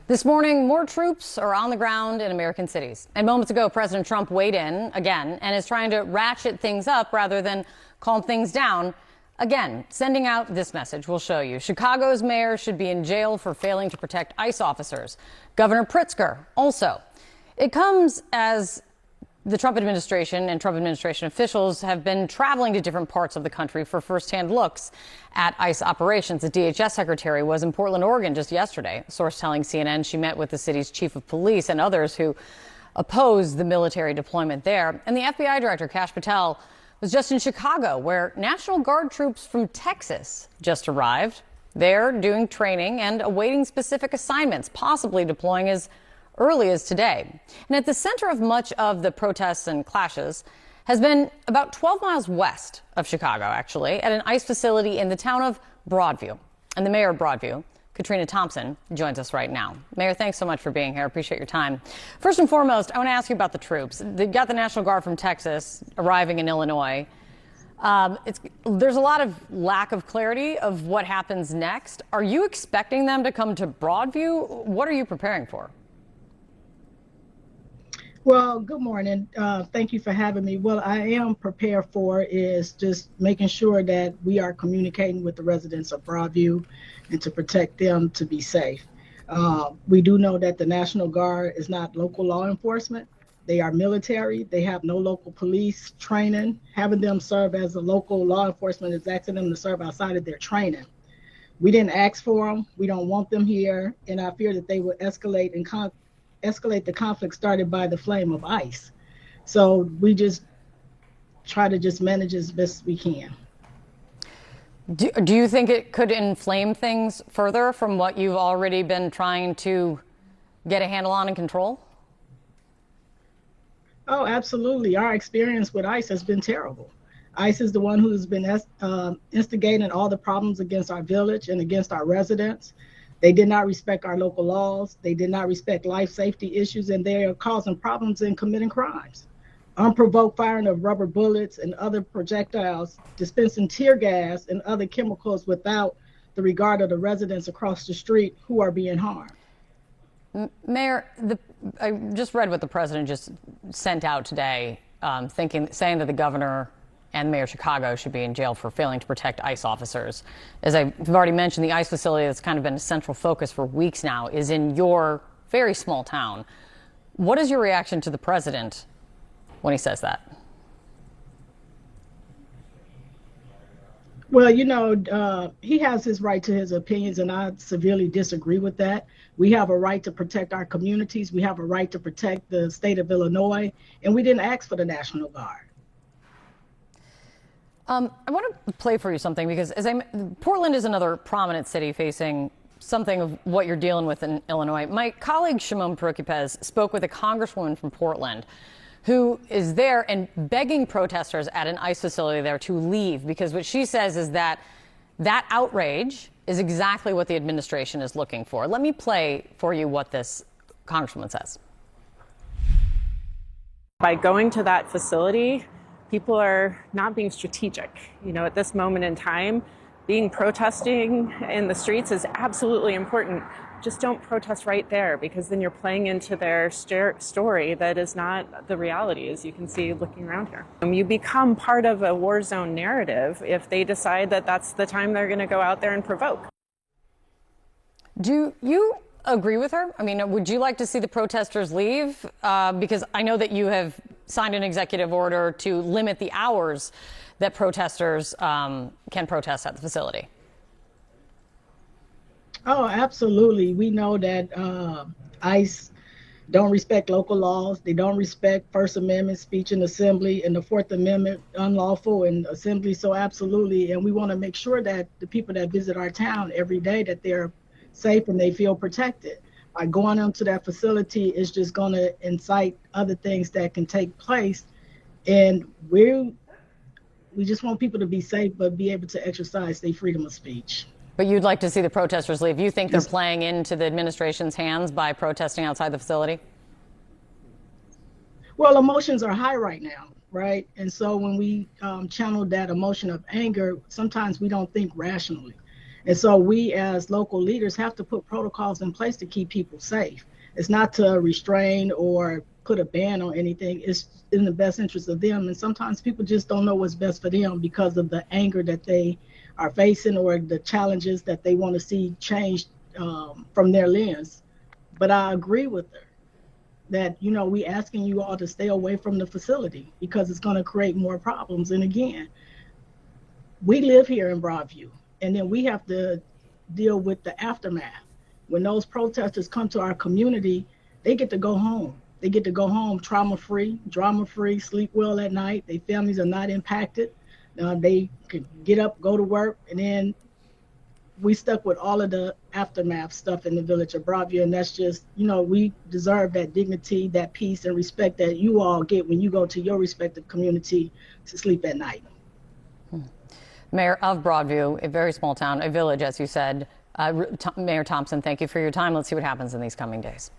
This morning, more troops are on the ground in American cities. And moments ago, President Trump weighed in again and is trying to ratchet things up rather than calm things down. Again, sending out this message. We'll show you. Chicago's mayor should be in jail for failing to protect ICE officers. Governor Pritzker also. It comes as the Trump administration and Trump administration officials have been traveling to different parts of the country for firsthand looks at ICE operations. The DHS secretary was in Portland, Oregon just yesterday. A source telling CNN she met with the city's chief of police and others who oppose the military deployment there. And the FBI director, Kash Patel, was just in Chicago, where National Guard troops from Texas just arrived. They're doing training and awaiting specific assignments, possibly deploying as early as today. And at the center of much of the protests and clashes has been about 12 miles west of Chicago, actually, at an ICE facility in the town of Broadview. And the mayor of Broadview, Katrina Thompson, joins us right now. Mayor, thanks so much for being here. I appreciate your time. First and foremost, I want to ask you about the troops. They've got the National Guard from Texas arriving in Illinois. There's a lot of lack of clarity of what happens next. Are you expecting them to come to Broadview? What are you preparing for? Well, good morning. Thank you for having me. What I am prepared for is just making sure that we are communicating with the residents of Broadview and to protect them to be safe. We do know that the National Guard is not local law enforcement. They are military. They have no local police training. Having them serve as a local law enforcement is asking them to serve outside of their training. We didn't ask for them. We don't want them here. And I fear that they will escalate the conflict started by the flame of ICE. So we just try to just manage as best we can. Do you think it could inflame things further from what you've already been trying to get a handle on and control? Oh, absolutely. Our experience with ICE has been terrible. ICE is the one who's been instigating all the problems against our village and against our residents. They did not respect our local laws. They did not respect life safety issues, and they are causing problems and committing crimes. Unprovoked firing of rubber bullets and other projectiles, dispensing tear gas and other chemicals without the regard of the residents across the street who are being harmed. Mayor, I just read what the president just sent out today, saying that the governor and Mayor of Chicago should be in jail for failing to protect ICE officers. As I've already mentioned, the ICE facility that's kind of been a central focus for weeks now is in your very small town. What is your reaction to the president when he says that? Well, he has his right to his opinions, and I severely disagree with that. We have a right to protect our communities. We have a right to protect the state of Illinois, and we didn't ask for the National Guard. I want to play for you something because Portland is another prominent city facing something of what you're dealing with in Illinois. My colleague Shimon Prokupez spoke with a congresswoman from Portland who is there and begging protesters at an ICE facility there to leave because what she says is that outrage is exactly what the administration is looking for. Let me play for you what this congresswoman says. By going to that facility, people are not being strategic. At this moment in time, protesting in the streets is absolutely important. Just don't protest right there because then you're playing into their story that is not the reality, as you can see looking around here. You become part of a war zone narrative if they decide that that's the time they're going to go out there and provoke. Do you agree with her? I mean, would you like to see the protesters leave? Because I know that you have signed an executive order to limit the hours that protesters can protest at the facility. Oh, absolutely. We know that ICE don't respect local laws. They don't respect First Amendment speech and assembly, and the Fourth Amendment unlawful in assembly. So absolutely. And we want to make sure that the people that visit our town every day, that they're safe and they feel protected. By going into that facility is just going to incite other things that can take place. And we just want people to be safe, but be able to exercise their freedom of speech. But you'd like to see the protesters leave. You think they're playing into the administration's hands by protesting outside the facility? Well, emotions are high right now, right? And so when we channel that emotion of anger, sometimes we don't think rationally. And so we as local leaders have to put protocols in place to keep people safe. It's not to restrain or put a ban on anything. It's in the best interest of them. And sometimes people just don't know what's best for them because of the anger that they are facing or the challenges that they want to see changed from their lens. But I agree with her that, you know, we asking you all to stay away from the facility because it's going to create more problems. And again, we live here in Broadview, and then we have to deal with the aftermath. When those protesters come to our community, they get to go home. They get to go home trauma-free, drama-free, sleep well at night. Their families are not impacted. They can get up, go to work, and then we stuck with all of the aftermath stuff in the village of Broadview, and that's just, you know, we deserve that dignity, that peace, and respect that you all get when you go to your respective community to sleep at night. Mayor of Broadview, a very small town, a village, as you said. Mayor Thompson, thank you for your time. Let's see what happens in these coming days.